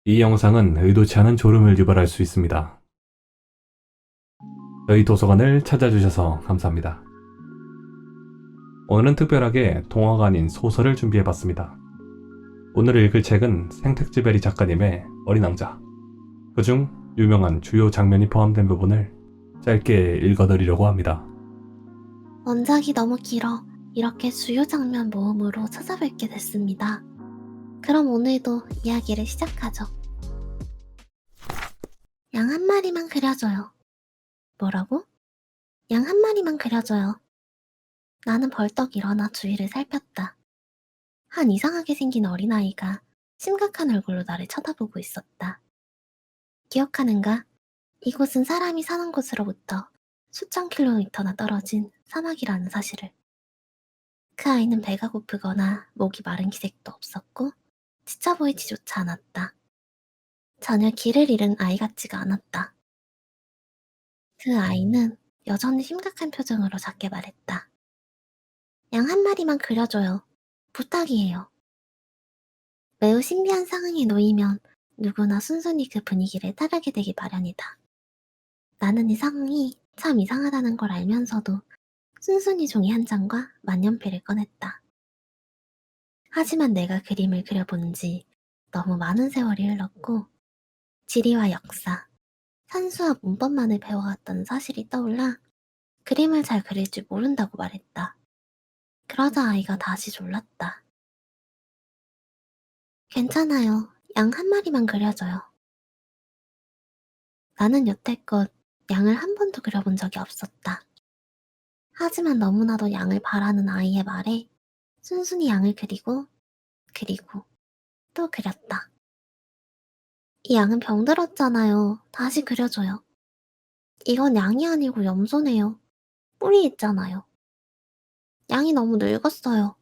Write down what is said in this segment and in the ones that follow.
이 영상은 의도치 않은 졸음을 유발할 수 있습니다. 저희 도서관을 찾아주셔서 감사합니다. 오늘은 특별하게 동화가 아닌 소설을 준비해봤습니다. 오늘 읽을 책은 생텍쥐베리 작가님의 어린 왕자. 그중 유명한 주요 장면이 포함된 부분을 짧게 읽어드리려고 합니다. 원작이 너무 길어 이렇게 주요 장면 모음으로 찾아뵙게 됐습니다. 그럼 오늘도 이야기를 시작하죠. 양 한 마리만 그려줘요. 뭐라고? 양 한 마리만 그려줘요. 나는 벌떡 일어나 주위를 살폈다. 한 이상하게 생긴 어린아이가 심각한 얼굴로 나를 쳐다보고 있었다. 기억하는가? 이곳은 사람이 사는 곳으로부터 수천 킬로미터나 떨어진 사막이라는 사실을. 그 아이는 배가 고프거나 목이 마른 기색도 없었고 지쳐 보이지조차 않았다. 전혀 길을 잃은 아이 같지가 않았다. 그 아이는 여전히 심각한 표정으로 작게 말했다. 양 한 마리만 그려줘요. 부탁이에요. 매우 신비한 상황에 놓이면 누구나 순순히 그 분위기를 따르게 되기 마련이다. 나는 이 상황이 참 이상하다는 걸 알면서도 순순히 종이 한 장과 만년필을 꺼냈다. 하지만 내가 그림을 그려본 지 너무 많은 세월이 흘렀고 지리와 역사, 산수와 문법만을 배워왔다는 사실이 떠올라 그림을 잘 그릴 줄 모른다고 말했다. 그러자 아이가 다시 졸랐다. 괜찮아요. 양 한 마리만 그려줘요. 나는 여태껏 양을 한 번도 그려본 적이 없었다. 하지만 너무나도 양을 바라는 아이의 말에 순순히 양을 그리고 또 그렸다. 이 양은 병들었잖아요. 다시 그려줘요. 이건 양이 아니고 염소네요. 뿔이 있잖아요. 양이 너무 늙었어요.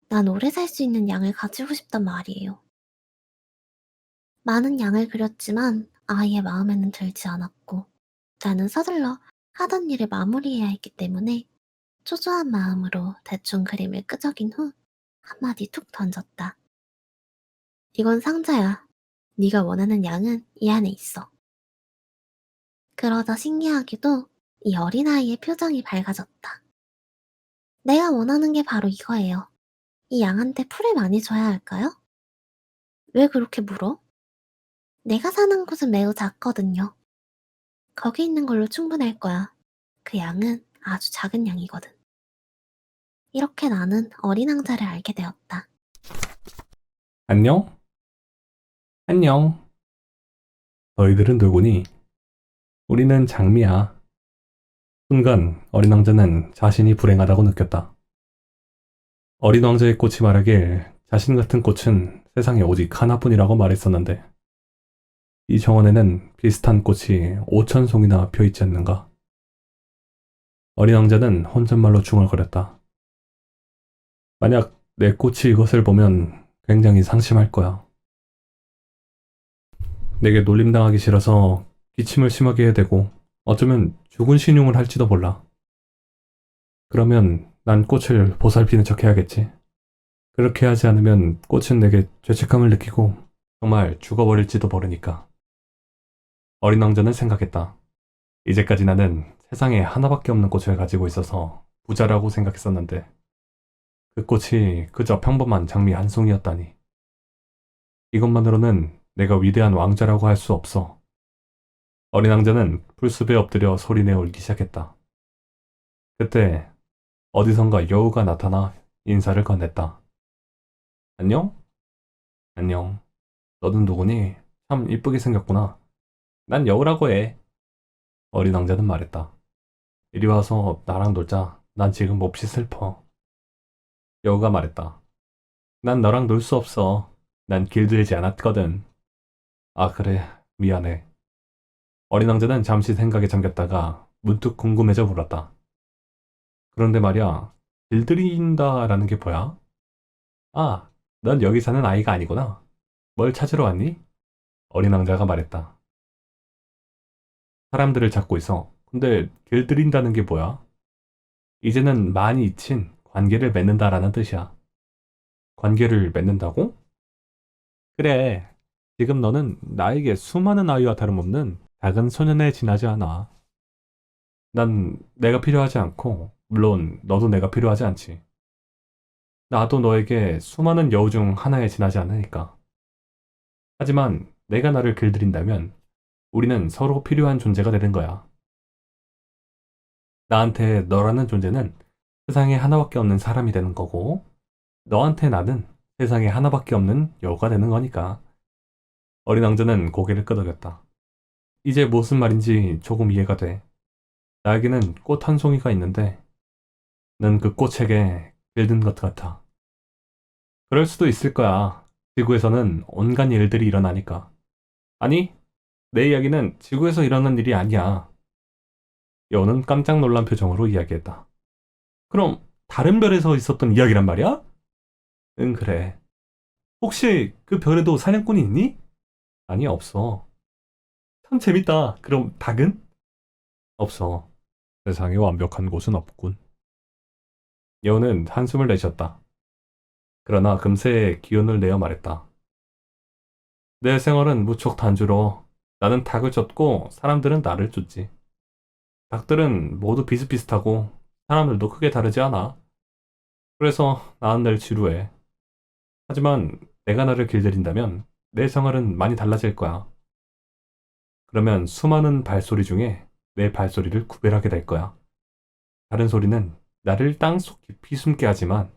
난 오래 살 수 있는 양을 가지고 싶단 말이에요. 많은 양을 그렸지만 아이의 마음에는 들지 않았고 나는 서둘러 하던 일을 마무리해야 했기 때문에 초조한 마음으로 대충 그림을 끄적인 후 한마디 툭 던졌다. 이건 상자야. 네가 원하는 양은 이 안에 있어. 그러자 신기하게도 이 어린아이의 표정이 밝아졌다. 내가 원하는 게 바로 이거예요. 이 양한테 풀을 많이 줘야 할까요? 왜 그렇게 물어? 내가 사는 곳은 매우 작거든요. 거기 있는 걸로 충분할 거야. 그 양은 아주 작은 양이거든. 이렇게 나는 어린 왕자를 알게 되었다. 안녕? 안녕. 너희들은 누구니? 우리는 장미야. 순간 어린 왕자는 자신이 불행하다고 느꼈다. 어린 왕자의 꽃이 말하길 자신 같은 꽃은 세상에 오직 하나뿐이라고 말했었는데 이 정원에는 비슷한 꽃이 5,000송이나 펴있지 않는가? 어린 왕자는 혼잣말로 중얼거렸다. 만약 내 꽃이 이것을 보면 굉장히 상심할 거야. 내게 놀림당하기 싫어서 기침을 심하게 해야 되고 어쩌면 죽은 신용을 할지도 몰라. 그러면 난 꽃을 보살피는 척 해야겠지. 그렇게 하지 않으면 꽃은 내게 죄책감을 느끼고 정말 죽어버릴지도 모르니까. 어린 왕자는 생각했다. 이제까지 나는 세상에 하나밖에 없는 꽃을 가지고 있어서 부자라고 생각했었는데 그 꽃이 그저 평범한 장미 한 송이였다니. 이것만으로는 내가 위대한 왕자라고 할 수 없어. 어린 왕자는 풀숲에 엎드려 소리내어 울기 시작했다. 그때 어디선가 여우가 나타나 인사를 건넸다. 안녕? 안녕. 너는 누구니? 참 이쁘게 생겼구나. 난 여우라고 해. 어린 왕자는 말했다. 이리 와서 나랑 놀자. 난 지금 몹시 슬퍼. 여우가 말했다. 난 너랑 놀 수 없어. 난 길들이지 않았거든. 아, 그래. 미안해. 어린 왕자는 잠시 생각에 잠겼다가 문득 궁금해져 물었다. 그런데 말이야, 길들인다라는 게 뭐야? 아, 넌 여기 사는 아이가 아니구나. 뭘 찾으러 왔니? 어린 왕자가 말했다. 사람들을 찾고 있어. 근데 길들인다는 게 뭐야? 이제는 많이 잊힌 관계를 맺는다라는 뜻이야. 관계를 맺는다고? 그래. 지금 너는 나에게 수많은 아이와 다름없는 작은 소년에 지나지 않아. 난 내가 필요하지 않고, 물론 너도 내가 필요하지 않지. 나도 너에게 수많은 여우 중 하나에 지나지 않으니까. 하지만 내가 나를 길들인다면 우리는 서로 필요한 존재가 되는 거야. 나한테 너라는 존재는 세상에 하나밖에 없는 사람이 되는 거고, 너한테 나는 세상에 하나밖에 없는 여우가 되는 거니까. 어린 왕자는 고개를 끄덕였다. 이제 무슨 말인지 조금 이해가 돼. 나에게는 꽃 한 송이가 있는데, 넌 그 꽃에게 길든 것 같아. 그럴 수도 있을 거야. 지구에서는 온갖 일들이 일어나니까. 아니, 내 이야기는 지구에서 일어난 일이 아니야. 여우는 깜짝 놀란 표정으로 이야기했다. 그럼 다른 별에서 있었던 이야기란 말이야? 응, 그래. 혹시 그 별에도 사냥꾼이 있니? 아니, 없어. 참 재밌다. 그럼 닭은? 없어. 세상에 완벽한 곳은 없군. 여우는 한숨을 내쉬었다. 그러나 금세 기운을 내어 말했다. 내 생활은 무척 단조로워. 나는 닭을 쫓고 사람들은 나를 쫓지. 닭들은 모두 비슷비슷하고 사람들도 크게 다르지 않아. 그래서 나는 늘 지루해. 하지만 내가 나를 길들인다면 내 생활은 많이 달라질 거야. 그러면 수많은 발소리 중에 내 발소리를 구별하게 될 거야. 다른 소리는 나를 땅속 깊이 숨게 하지만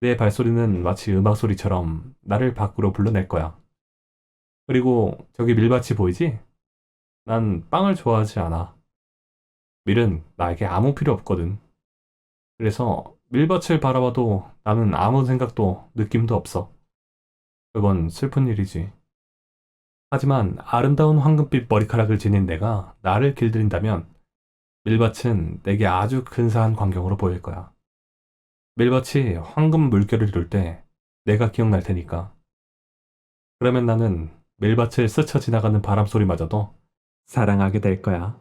내 발소리는 마치 음악 소리처럼 나를 밖으로 불러낼 거야. 그리고 저기 밀밭이 보이지? 난 빵을 좋아하지 않아. 밀은 나에게 아무 필요 없거든. 그래서 밀밭을 바라봐도 나는 아무 생각도 느낌도 없어. 그건 슬픈 일이지. 하지만 아름다운 황금빛 머리카락을 지닌 내가 나를 길들인다면 밀밭은 내게 아주 근사한 광경으로 보일 거야. 밀밭이 황금 물결을 이룰 때 내가 기억날 테니까. 그러면 나는 밀밭을 스쳐 지나가는 바람 소리마저도 사랑하게 될 거야.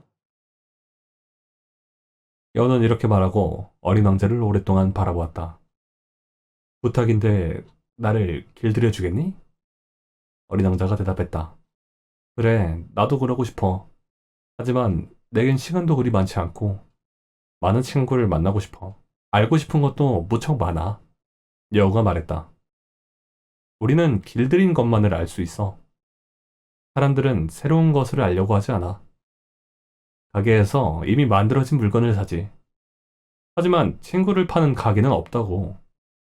여우는 이렇게 말하고 어린 왕자를 오랫동안 바라보았다. 부탁인데 나를 길들여 주겠니? 어린 왕자가 대답했다. 그래, 나도 그러고 싶어. 하지만 내겐 시간도 그리 많지 않고 많은 친구를 만나고 싶어. 알고 싶은 것도 무척 많아. 여우가 말했다. 우리는 길들인 것만을 알 수 있어. 사람들은 새로운 것을 알려고 하지 않아. 가게에서 이미 만들어진 물건을 사지. 하지만 친구를 파는 가게는 없다고.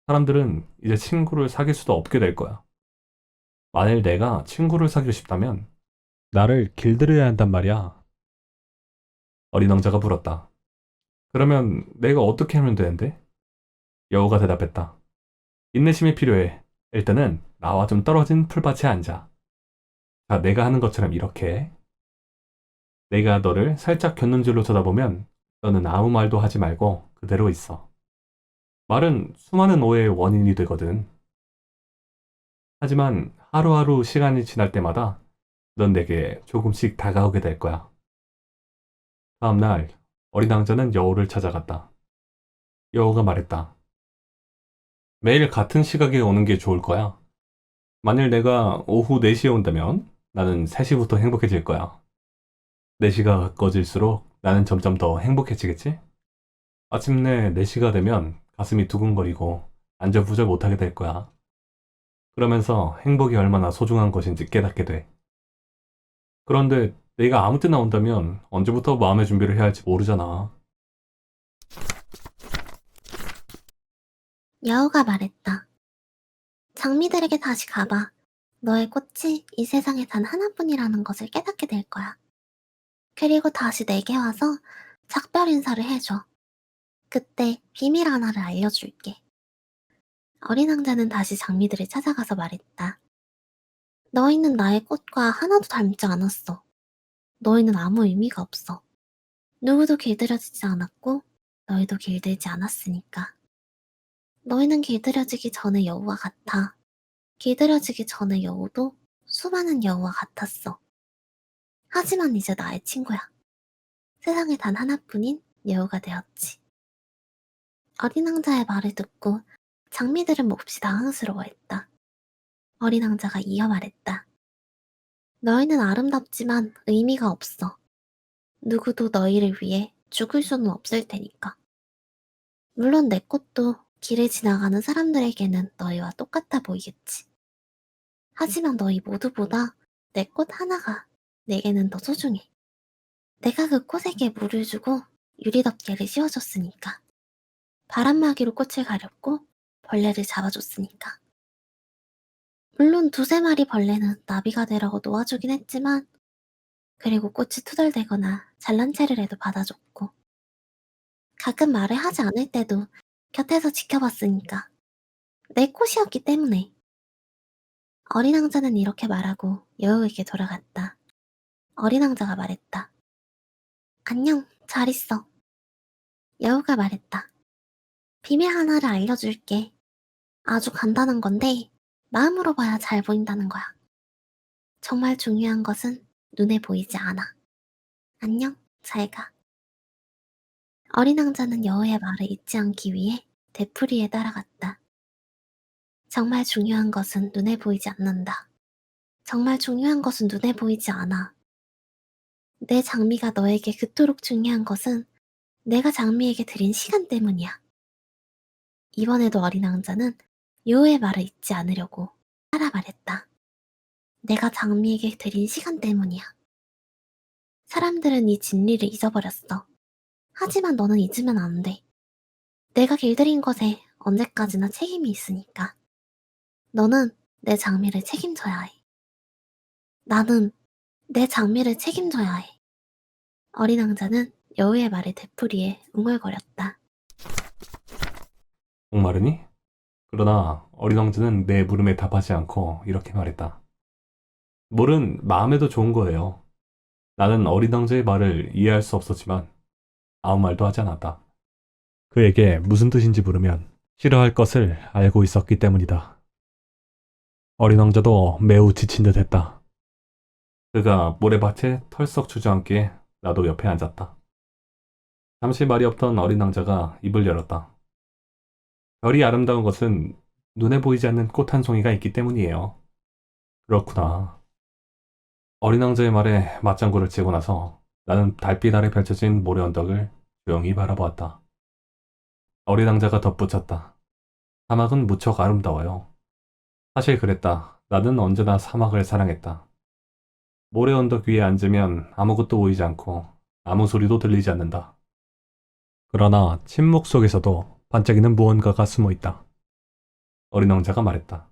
사람들은 이제 친구를 사귈 수도 없게 될 거야. 만일 내가 친구를 사귀고 싶다면 나를 길들여야 한단 말이야. 어린 왕자가 물었다. 그러면 내가 어떻게 하면 되는데? 여우가 대답했다. 인내심이 필요해. 일단은 나와 좀 떨어진 풀밭에 앉아. 자, 내가 하는 것처럼 이렇게. 내가 너를 살짝 곁눈질로 쳐다보면 너는 아무 말도 하지 말고 그대로 있어. 말은 수많은 오해의 원인이 되거든. 하지만 하루하루 시간이 지날 때마다 넌 내게 조금씩 다가오게 될 거야. 다음날 어린 왕자는 여우를 찾아갔다. 여우가 말했다. 매일 같은 시각에 오는 게 좋을 거야. 만일 내가 오후 4시에 온다면 나는 3시부터 행복해질 거야. 4시가 가까워질수록 나는 점점 더 행복해지겠지? 아침내 4시가 되면 가슴이 두근거리고 안절부절 못하게 될 거야. 그러면서 행복이 얼마나 소중한 것인지 깨닫게 돼. 그런데 내가 아무 때나 온다면 언제부터 마음의 준비를 해야 할지 모르잖아. 여우가 말했다. 장미들에게 다시 가봐. 너의 꽃이 이 세상에 단 하나뿐이라는 것을 깨닫게 될 거야. 그리고 다시 내게 와서 작별 인사를 해줘. 그때 비밀 하나를 알려줄게. 어린 왕자는 다시 장미들을 찾아가서 말했다. 너희는 나의 꽃과 하나도 닮지 않았어. 너희는 아무 의미가 없어. 누구도 길들여지지 않았고 너희도 길들지 않았으니까. 너희는 길들여지기 전의 여우와 같아. 길들여지기 전의 여우도 수많은 여우와 같았어. 하지만 이제 나의 친구야. 세상에 단 하나뿐인 여우가 되었지. 어린 왕자의 말을 듣고 장미들은 몹시 당황스러워했다. 어린 왕자가 이어 말했다. 너희는 아름답지만 의미가 없어. 누구도 너희를 위해 죽을 수는 없을 테니까. 물론 내 꽃도 길을 지나가는 사람들에게는 너희와 똑같아 보이겠지. 하지만 너희 모두보다 내 꽃 하나가 내게는 더 소중해. 내가 그 꽃에게 물을 주고 유리덮개를 씌워줬으니까. 바람막이로 꽃을 가렸고 벌레를 잡아줬으니까. 물론 두세 마리 벌레는 나비가 되라고 놓아주긴 했지만 그리고 꽃이 투덜대거나 잘난 체를 해도 받아줬고 가끔 말을 하지 않을 때도 곁에서 지켜봤으니까. 내 꽃이었기 때문에. 어린 왕자는 이렇게 말하고 여우에게 돌아갔다. 어린 왕자가 말했다. 안녕, 잘 있어. 여우가 말했다. 비밀 하나를 알려줄게. 아주 간단한 건데 마음으로 봐야 잘 보인다는 거야. 정말 중요한 것은 눈에 보이지 않아. 안녕, 잘 가. 어린 왕자는 여우의 말을 잊지 않기 위해 되풀이에 따라갔다. 정말 중요한 것은 눈에 보이지 않는다. 정말 중요한 것은 눈에 보이지 않아. 내 장미가 너에게 그토록 중요한 것은 내가 장미에게 드린 시간 때문이야. 이번에도 어린 왕자는 여우의 말을 잊지 않으려고 따라 말했다. 내가 장미에게 드린 시간 때문이야. 사람들은 이 진리를 잊어버렸어. 하지만 너는 잊으면 안 돼. 내가 길들인 것에 언제까지나 책임이 있으니까. 너는 내 장미를 책임져야 해. 나는 내 장미를 책임져야 해. 어린 왕자는 여우의 말에 되풀이해 웅얼거렸다. 목마르니? 그러나 어린 왕자는 내 물음에 답하지 않고 이렇게 말했다. 물은 마음에도 좋은 거예요. 나는 어린 왕자의 말을 이해할 수 없었지만 아무 말도 하지 않았다. 그에게 무슨 뜻인지 물으면 싫어할 것을 알고 있었기 때문이다. 어린 왕자도 매우 지친 듯 했다. 그가 모래밭에 털썩 주저앉기에 나도 옆에 앉았다. 잠시 말이 없던 어린 왕자가 입을 열었다. 별이 아름다운 것은 눈에 보이지 않는 꽃 한 송이가 있기 때문이에요. 그렇구나. 어린 왕자의 말에 맞장구를 치고 나서 나는 달빛 아래 펼쳐진 모래 언덕을 조용히 바라보았다. 어린 왕자가 덧붙였다. 사막은 무척 아름다워요. 사실 그랬다. 나는 언제나 사막을 사랑했다. 모래 언덕 위에 앉으면 아무것도 보이지 않고 아무 소리도 들리지 않는다. 그러나 침묵 속에서도 반짝이는 무언가가 숨어 있다. 어린 왕자가 말했다.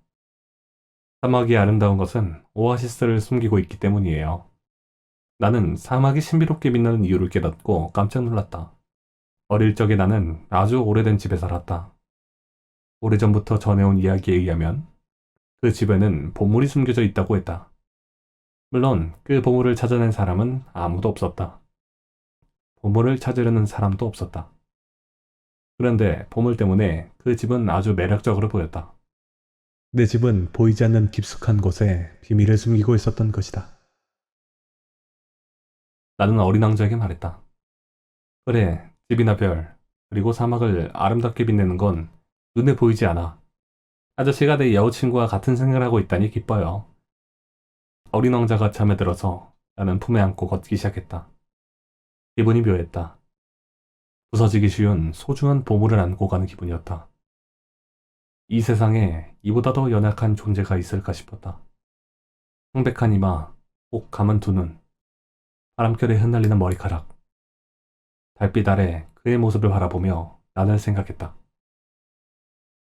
사막이 아름다운 것은 오아시스를 숨기고 있기 때문이에요. 나는 사막이 신비롭게 빛나는 이유를 깨닫고 깜짝 놀랐다. 어릴 적에 나는 아주 오래된 집에 살았다. 오래전부터 전해온 이야기에 의하면 그 집에는 보물이 숨겨져 있다고 했다. 물론 그 보물을 찾아낸 사람은 아무도 없었다. 보물을 찾으려는 사람도 없었다. 그런데 보물 때문에 그 집은 아주 매력적으로 보였다. 내 집은 보이지 않는 깊숙한 곳에 비밀을 숨기고 있었던 것이다. 나는 어린 왕자에게 말했다. 그래, 집이나 별, 그리고 사막을 아름답게 빛내는 건 눈에 보이지 않아. 아저씨가 내 여우친구와 같은 생각을 하고 있다니 기뻐요. 어린 왕자가 잠에 들어서 나는 품에 안고 걷기 시작했다. 기분이 묘했다. 부서지기 쉬운 소중한 보물을 안고 가는 기분이었다. 이 세상에 이보다 더 연약한 존재가 있을까 싶었다. 창백한 이마, 꼭 감은 두 눈, 바람결에 흩날리는 머리카락. 달빛 아래 그의 모습을 바라보며 나는 생각했다.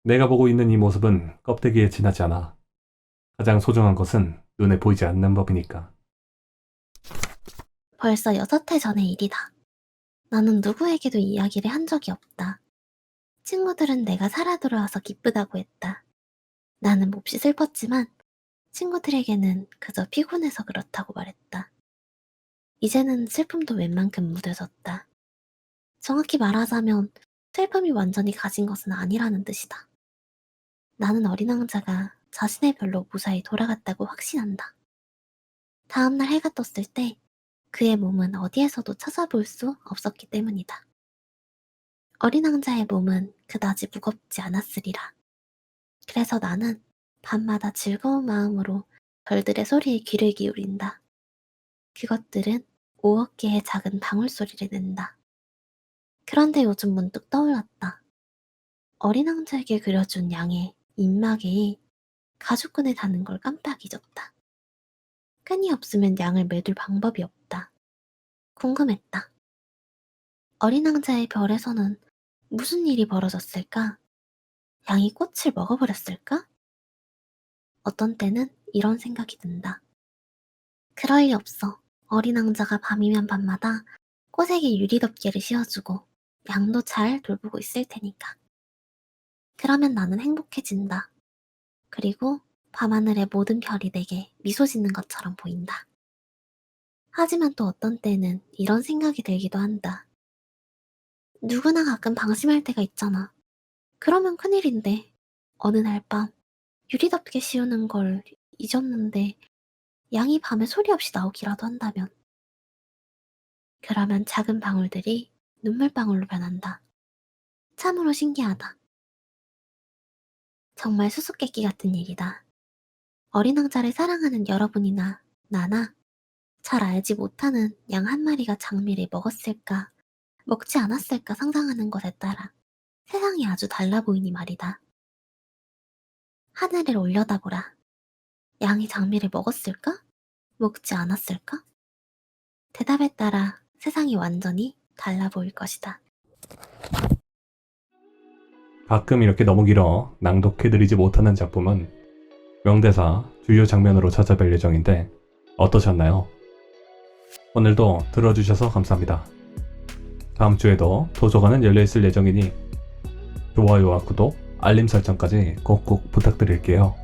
내가 보고 있는 이 모습은 껍데기에 지나지 않아. 가장 소중한 것은 눈에 보이지 않는 법이니까. 벌써 6해 전의 일이다. 나는 누구에게도 이야기를 한 적이 없다. 친구들은 내가 살아 돌아와서 기쁘다고 했다. 나는 몹시 슬펐지만 친구들에게는 그저 피곤해서 그렇다고 말했다. 이제는 슬픔도 웬만큼 무뎌졌다. 정확히 말하자면 슬픔이 완전히 가진 것은 아니라는 뜻이다. 나는 어린 왕자가 자신의 별로 무사히 돌아갔다고 확신한다. 다음날 해가 떴을 때 그의 몸은 어디에서도 찾아볼 수 없었기 때문이다. 어린 왕자의 몸은 그다지 무겁지 않았으리라. 그래서 나는 밤마다 즐거운 마음으로 별들의 소리에 귀를 기울인다. 그것들은 5억 개의 작은 방울 소리를 낸다. 그런데 요즘 문득 떠올랐다. 어린 왕자에게 그려준 양의 입마개에 가죽끈에 다는 걸 깜빡 잊었다. 끈이 없으면 양을 매둘 방법이 없다. 궁금했다. 어린 왕자의 별에서는 무슨 일이 벌어졌을까? 양이 꽃을 먹어버렸을까? 어떤 때는 이런 생각이 든다. 그럴 리 없어. 어린 왕자가 밤이면 밤마다 꽃에게 유리덮개를 씌워주고 양도 잘 돌보고 있을 테니까. 그러면 나는 행복해진다. 그리고 밤하늘의 모든 별이 내게 미소 짓는 것처럼 보인다. 하지만 또 어떤 때는 이런 생각이 들기도 한다. 누구나 가끔 방심할 때가 있잖아. 그러면 큰일인데 어느 날 밤 유리덮개 씌우는 걸 잊었는데 양이 밤에 소리 없이 나오기라도 한다면 그러면 작은 방울들이 눈물방울로 변한다. 참으로 신기하다. 정말 수수께끼 같은 얘기다. 어린 왕자를 사랑하는 여러분이나 나나 잘 알지 못하는 양 한 마리가 장미를 먹었을까, 먹지 않았을까 상상하는 것에 따라 세상이 아주 달라 보이니 말이다. 하늘을 올려다보라. 양이 장미를 먹었을까? 먹지 않았을까? 대답에 따라 세상이 완전히 달라 보일 것이다. 가끔 이렇게 너무 길어 낭독해드리지 못하는 작품은 명대사, 주요 장면으로 찾아뵐 예정인데 어떠셨나요? 오늘도 들어주셔서 감사합니다. 다음 주에도 도서관은 열려있을 예정이니 좋아요와 구독, 알림 설정까지 꼭꼭 부탁드릴게요.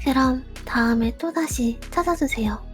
그럼 다음에 또다시 찾아주세요.